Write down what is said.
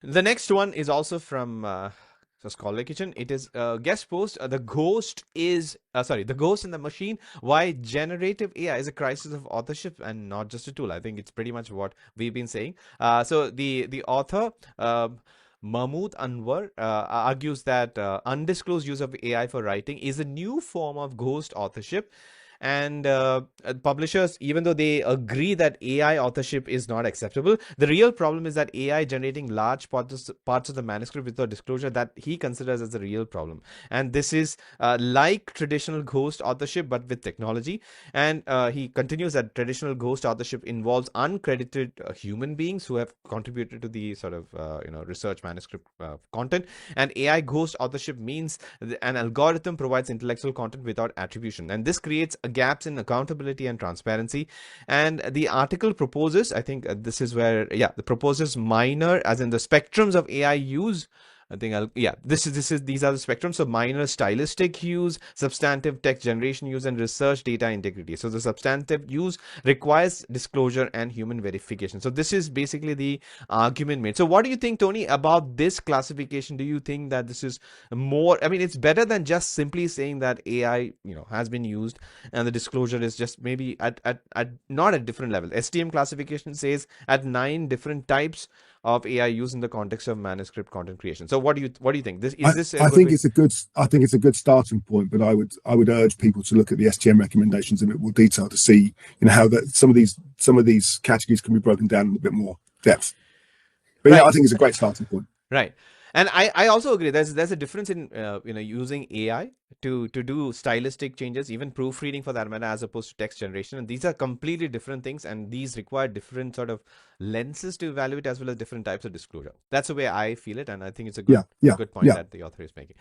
The next one is also from Scholar Kitchen. It is a guest post. The ghost is the ghost in the machine. Why generative AI is a crisis of authorship and not just a tool. I think it's pretty much what we've been saying. So the author. Mahmoud Anwar argues that undisclosed use of AI for writing is a new form of ghost authorship, and publishers, even though they agree that AI authorship is not acceptable, the real problem is that AI generating large parts of the manuscript without disclosure, that he considers as a real problem. And this is like traditional ghost authorship but with technology. And he continues that traditional ghost authorship involves uncredited human beings who have contributed to the sort of research manuscript content, and AI ghost authorship means an algorithm provides intellectual content without attribution, and this creates gaps in accountability and transparency. And the article proposes, I think this is where, yeah, the proposes minor, as in the spectrums of AI use. I think this is these are the spectrums. So minor stylistic use, substantive text generation use, and research data integrity. So the substantive use requires disclosure and human verification. So this is basically the argument made. So what do you think, Tony, about this classification? Do you think that this is more, I mean, it's better than just simply saying that AI, has been used, and the disclosure is just maybe at not at different level. STM classification says at 9 different types of AI used in the context of manuscript content creation. So what do you think? I, This a I good think way? it's a good starting point, but I would urge people to look at the STM recommendations in a bit more detail to see how that some of these categories can be broken down in a bit more depth. But yeah, I Right. think it's a great starting point. Right. And I also agree. There's a difference in using AI to do stylistic changes, even proofreading for that matter, as opposed to text generation. And these are completely different things, and these require different sort of lenses to evaluate, as well as different types of disclosure. That's the way I feel it, and I think it's a good Yeah, yeah, good point yeah. that the author is making.